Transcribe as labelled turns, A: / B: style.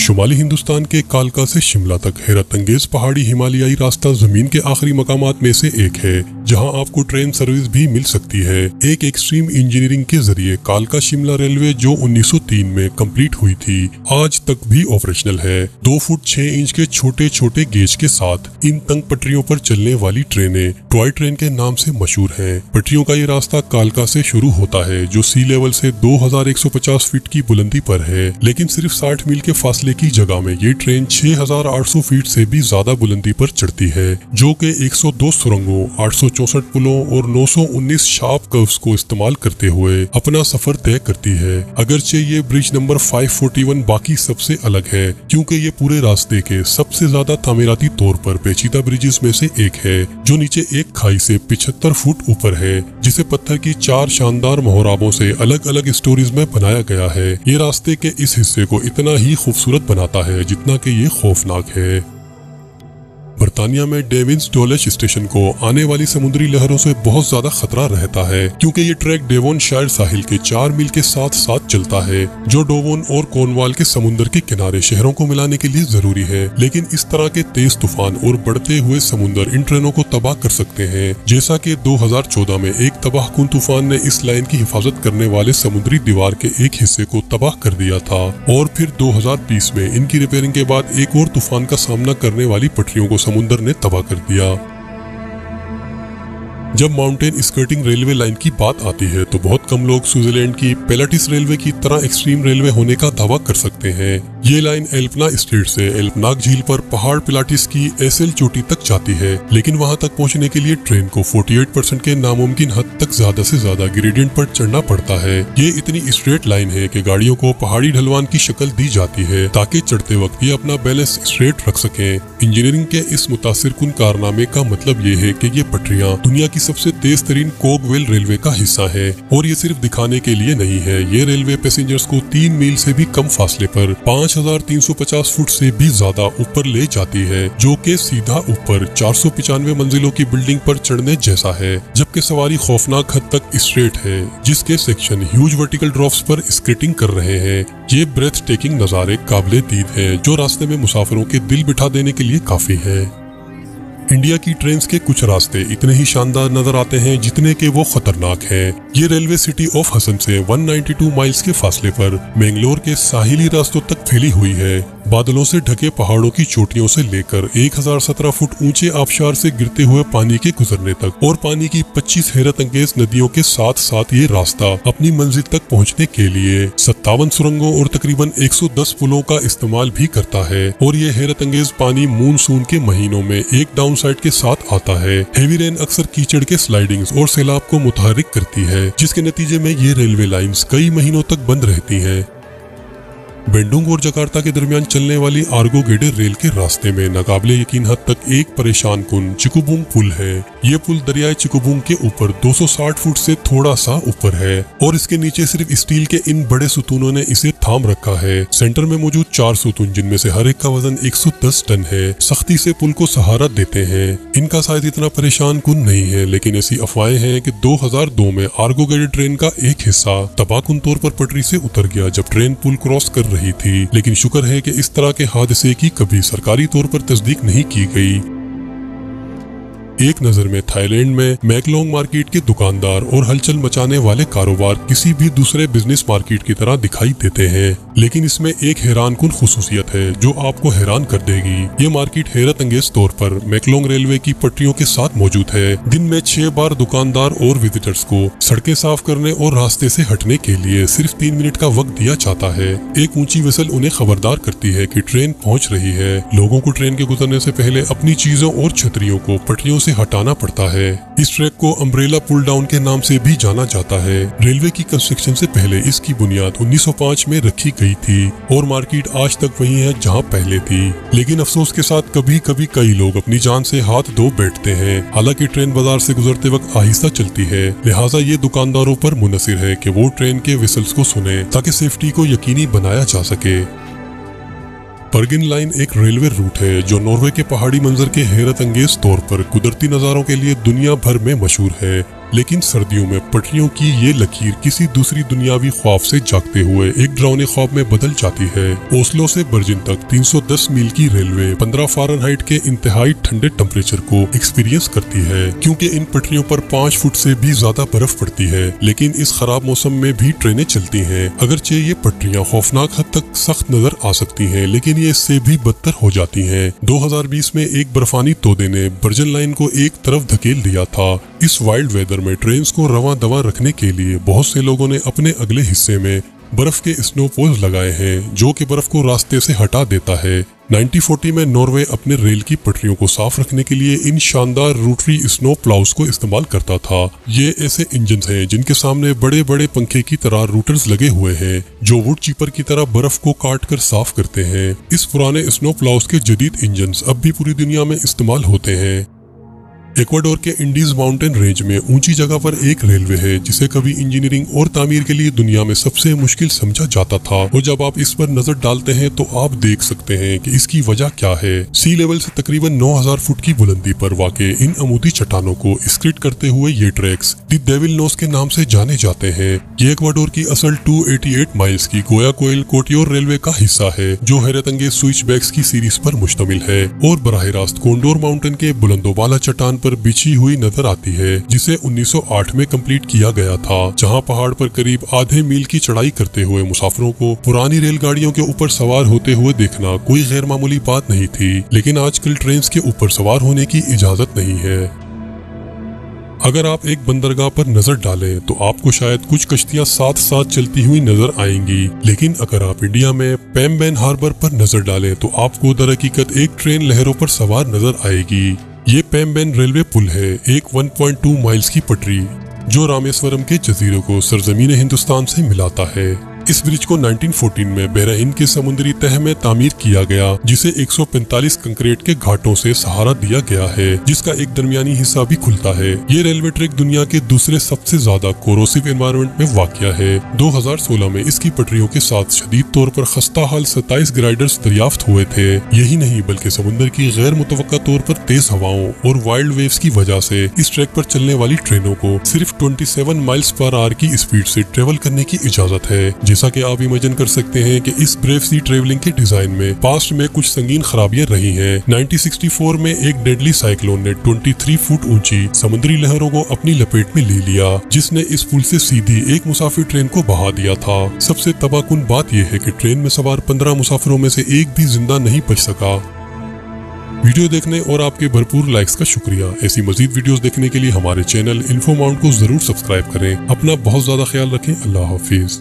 A: शुमाली हिंदुस्तान के कालका से शिमला तक हैरत अंगेज पहाड़ी हिमालयाई रास्ता जमीन के आखिरी मकामात में से एक है जहां आपको ट्रेन सर्विस भी मिल सकती है। एक एक्सट्रीम इंजीनियरिंग के जरिए कालका शिमला रेलवे जो 1903 में कंप्लीट हुई थी आज तक भी ऑपरेशनल है। 2 फुट 6 इंच के छोटे छोटे गेज के साथ इन तंग पटरियों पर चलने वाली ट्रेनें टॉय ट्रेन के नाम से मशहूर हैं। पटरियों का ये रास्ता कालका से शुरू होता है जो सी लेवल से 2150 फीट की बुलंदी पर है, लेकिन सिर्फ 60 मील के फासले की जगह में ये ट्रेन 6800 फीट से भी ज्यादा बुलंदी पर चढ़ती है, जो कि 102 सुरंगों, 864 पुलों और 919 शार्प कर्व्स को इस्तेमाल करते हुए अपना सफर तय करती है। अगरचे ये ब्रिज नंबर 541 बाकी सबसे अलग है क्योंकि ये पूरे रास्ते के सबसे ज्यादा तामीराती तौर पर पेचीदा ब्रिजेस में से एक है, जो नीचे एक खाई से 75 फुट ऊपर है, जिसे पत्थर की 4 शानदार मोहराबों से अलग अलग स्टोरीज में बनाया गया है। ये रास्ते के इस हिस्से को इतना ही खूबसूरत बनाता है जितना कि ये खौफनाक है। बर्तानिया में डेविन्स डोलेश स्टेशन को आने वाली समुद्री लहरों से बहुत ज्यादा खतरा रहता है क्योंकि ये ट्रैक डेवोनशायर साहिल के 4 मील के साथ साथ चलता है, जो डेवोन और कॉर्नवाल के समुद्र के किनारे शहरों को मिलाने के लिए जरूरी है। लेकिन इस तरह के तेज तूफान और बढ़ते हुए समुद्र इन ट्रेनों को तबाह कर सकते हैं, जैसा कि 2014 में एक तबाहकुन तूफान ने इस लाइन की हिफाजत करने वाले समुद्री दीवार के एक हिस्से को तबाह कर दिया था। और फिर 2020 में इनकी रिपेयरिंग के बाद एक और तूफान का सामना करने वाली पटरियों को समुद्र ने तबाह कर दिया। जब माउंटेन स्कर्टिंग रेलवे लाइन की बात आती है तो बहुत कम लोग स्विट्जरलैंड की पेलाटिस रेलवे की तरह एक्सट्रीम रेलवे होने का दावा कर सकते हैं। ये लाइन एल्पना स्ट्रेट से एल्पनाक झील पर पहाड़ पिलाटिस की एसेल चोटी तक जाती है, लेकिन वहां तक पहुंचने के लिए ट्रेन को 48% के नामुमकिन हद तक ज्यादा से ज्यादा ग्रेडियंट पर चढ़ना पड़ता है। ये इतनी स्ट्रेट लाइन है कि गाड़ियों को पहाड़ी ढलवान की शक्ल दी जाती है ताकि चढ़ते वक्त ये अपना बैलेंस स्ट्रेट रख सकें। इंजीनियरिंग के इस मुतासिरकुन कारनामे का मतलब ये है कि ये पटरियां दुनिया की सबसे तेज तरीन कोगवेल रेलवे का हिस्सा है, और ये सिर्फ दिखाने के लिए नहीं है। ये रेलवे पैसेंजर्स को 3 मील से भी कम फासले पर 5350 फुट से भी ज्यादा ऊपर ले जाती है, जो कि सीधा ऊपर 495 मंजिलों की बिल्डिंग पर चढ़ने जैसा है, जबकि सवारी खौफनाक हद तक स्ट्रेट है, जिसके सेक्शन ह्यूज वर्टिकल ड्रॉप्स पर स्केटिंग कर रहे हैं। ये ब्रेथ टेकिंग नजारे काबिले दीद है जो रास्ते में मुसाफिरों के दिल बिठा देने के लिए काफी है। इंडिया की ट्रेन्स के कुछ रास्ते इतने ही शानदार नजर आते हैं जितने के वो खतरनाक हैं। ये रेलवे सिटी ऑफ हसन से 192 माइल्स के फासले पर मैंगलोर के साहिली रास्तों तक फैली हुई है। बादलों से ढके पहाड़ों की चोटियों से लेकर 1017 फुट ऊंचे आबशार से गिरते हुए पानी के गुजरने तक और पानी की 25 हैरत अंगेज नदियों के साथ साथ ये रास्ता अपनी मंजिल तक पहुंचने के लिए 57 सुरंगों और तकरीबन 110 पुलों का इस्तेमाल भी करता है। और ये हैरत अंगेज पानी मानसून के महीनों में एक डाउन साइड के साथ आता है। हेवी रेन अक्सर कीचड़ के स्लाइडिंग्स और सैलाब को मुतहरिक करती है, जिसके नतीजे में ये रेलवे लाइंस कई महीनों तक बंद रहती हैं। बेंडुंग और जकार्ता के दरमियान चलने वाली आर्गो गेडर रेल के रास्ते में नाकाबिले यकीन हद तक एक परेशान कुन चिकुबुंग पुल है। ये पुल दरियाए चिकुबुंग के ऊपर 260 फुट से थोड़ा सा ऊपर है और इसके नीचे सिर्फ स्टील के इन बड़े सुतूनों ने इसे थाम रखा है। सेंटर में मौजूद 4 सुतून जिनमें से हर एक का वजन 110 टन है, सख्ती से पुल को सहारा देते हैं। इनका साइज इतना परेशान कुन नहीं है, लेकिन ऐसी अफवाहें हैं कि 2002 में आर्गो गेडर ट्रेन का एक हिस्सा तबाहकुन तौर पर पटरी से उतर गया जब ट्रेन पुल क्रॉस कर रही थी, लेकिन शुक्र है कि इस तरह के हादसे की कभी सरकारी तौर पर तस्दीक नहीं की गई। एक नजर में थाईलैंड में मैकलोंग मार्केट के दुकानदार और हलचल मचाने वाले कारोबार किसी भी दूसरे बिजनेस मार्केट की तरह दिखाई देते हैं, लेकिन इसमें एक हैरानकुन खुसूसियत है जो आपको हैरान कर देगी। ये मार्केट हैरत अंगेज तौर पर मैकलोंग रेलवे की पटरियों के साथ मौजूद है। दिन में 6 बार दुकानदार और विजिटर्स को सड़कें साफ करने और रास्ते से हटने के लिए सिर्फ 3 मिनट का वक्त दिया जाता है। एक ऊंची विसल उन्हें खबरदार करती है कि ट्रेन पहुंच रही है। लोगों को ट्रेन के गुजरने से पहले अपनी चीजों और छतरियों को पटरियों से हटाना पड़ता है। इस ट्रैक को अम्ब्रेला पुल डाउन के नाम से भी जाना जाता है। रेलवे की कंस्ट्रक्शन से पहले इसकी बुनियाद 1905 में रखी गई थी और मार्केट आज तक वही है जहां पहले थी। लेकिन अफसोस के साथ कभी कभी कई लोग अपनी जान से हाथ धो बैठते हैं। हालांकि ट्रेन बाजार से गुजरते वक्त आहिस्ता चलती है, लिहाजा ये दुकानदारों पर मुनसिर है कि वो ट्रेन के विसल्स को सुने ताकि सेफ्टी को यकीनी बनाया जा सके। बर्गिन लाइन एक रेलवे रूट है जो नॉर्वे के पहाड़ी मंजर के हैरत अंगेज तौर पर कुदरती नज़ारों के लिए दुनिया भर में मशहूर है। लेकिन सर्दियों में पटरियों की ये लकीर किसी दूसरी दुनियावी ख्वाब से जागते हुए एक डरावने ख्वाब में बदल जाती है। ओस्लो से बर्जिन तक 310 मील की रेलवे 15 फ़ारेनहाइट के इंतहाई ठंडे टेम्परेचर को एक्सपीरियंस करती है, क्योंकि इन पटरियों पर 5 फुट से भी ज्यादा बर्फ पड़ती है। लेकिन इस खराब मौसम में भी ट्रेनें चलती हैं। अगरचे ये पटरियां खौफनाक हद तक सख्त नजर आ सकती हैं, लेकिन ये इससे भी बदतर हो जाती हैं। 2020 में एक बर्फानी तोदे ने बर्जिन लाइन को एक तरफ धकेल दिया था। इस वाइल्ड वेदर में ट्रेन को रवां दवा रखने के लिए बहुत से लोगों ने अपने अगले हिस्से में बर्फ के स्नोपोल्स लगाए हैं, जो कि बर्फ को रास्ते से हटा देता है। 1940 में नॉर्वे अपने रेल की पटरियों को साफ रखने के लिए इन शानदार रोटरी स्नो प्लाउस को इस्तेमाल करता था। ये ऐसे इंजन हैं जिनके सामने बड़े बड़े पंखे की तरह रूटर्स लगे हुए हैं, जो वुड चीपर की तरह बर्फ को काट कर साफ करते हैं। इस पुराने स्नो प्लाउस के जदीद इंजन अब भी पूरी दुनिया में इस्तेमाल होते हैं। इक्वाडोर के इंडीज माउंटेन रेंज में ऊंची जगह पर एक रेलवे है जिसे कभी इंजीनियरिंग और तामीर के लिए दुनिया में सबसे मुश्किल समझा जाता था, और जब आप इस पर नजर डालते हैं तो आप देख सकते हैं कि इसकी वजह क्या है। सी लेवल से तकरीबन 9000 फुट की बुलंदी पर वाक़े इन अमूदी चट्टानों को स्क्रिट करते हुए ये ट्रैक्स द डेविल नोज के नाम से जाने जाते हैं। ये इक्वाडोर की असल 288 माइल्स की गोया कोयल कोटियोर रेलवे का हिस्सा है, जो हैरत अंगेज स्विच बैक्स की सीरीज पर मुश्तमिल है और बराह रास्त कोंडोर माउंटेन के बुलंदोबाला चट्टान पर बिछी हुई नजर आती है, जिसे 1908 में कंप्लीट किया गया था, जहां पहाड़ पर करीब आधे मील की चढ़ाई करते हुए मुसाफिरों को पुरानी रेलगाड़ियों के ऊपर सवार होते हुए देखना कोई गैर मामूली बात नहीं थी। लेकिन आजकल ट्रेन के ऊपर सवार होने की इजाजत नहीं है। अगर आप एक बंदरगाह पर नजर डालें तो आपको शायद कुछ कश्तियां साथ साथ चलती हुई नजर आएंगी, लेकिन अगर आप इंडिया में पैम्बेन हार्बर पर नजर डालें तो आपको दरहकीकत एक ट्रेन लहरों पर सवार नजर आएगी। ये पैम्बेन रेलवे पुल है, एक 1.2 माइल्स की पटरी जो रामेश्वरम के जजीरे को सरजमीन हिंदुस्तान से मिलाता है। इस ब्रिज को 1914 में बहरीन के समुद्री तह में तामीर किया गया, जिसे 145 कंक्रीट के घाटों से सहारा दिया गया है, जिसका एक दरमियानी हिस्सा भी खुलता है। ये रेलवे ट्रैक दुनिया के दूसरे सबसे ज्यादा कोरोसिव एनवायरनमेंट में वाक़या है। 2016 में इसकी पटरियों के साथ शदीद तौर पर खस्ता हाल 27 ग्राइडर्स दरियाफ्त हुए थे। यही नहीं बल्कि समुद्र की गैर मुतवक्का तौर पर तेज हवाओं और वाइल्ड वेव्स की वजह से इस ट्रैक पर चलने वाली ट्रेनों को सिर्फ 27 माइल्स पर आवर की स्पीड से ट्रेवल करने की इजाजत है। जैसा कि आप इमेजिन कर सकते हैं कि इस ब्रेव सी ट्रेवलिंग के डिजाइन में पास्ट में कुछ संगीन खराबियां रही हैं। 1964 में एक डेडली साइक्लोन ने 23 फुट ऊंची समुद्री लहरों को अपनी लपेट में ले लिया, जिसने इस पुल से सीधी एक मुसाफिर ट्रेन को बहा दिया था। सबसे तबाहकुन बात यह है कि ट्रेन में सवार 15 मुसाफिरों में से एक भी जिंदा नहीं बच सका। वीडियो देखने और आपके भरपूर लाइक्स का शुक्रिया। ऐसी मजीद वीडियोस देखने के लिए हमारे चैनल इन्फो माउंट को जरूर सब्सक्राइब करें। अपना बहुत ज्यादा ख्याल रखें। अल्लाह हाफिज।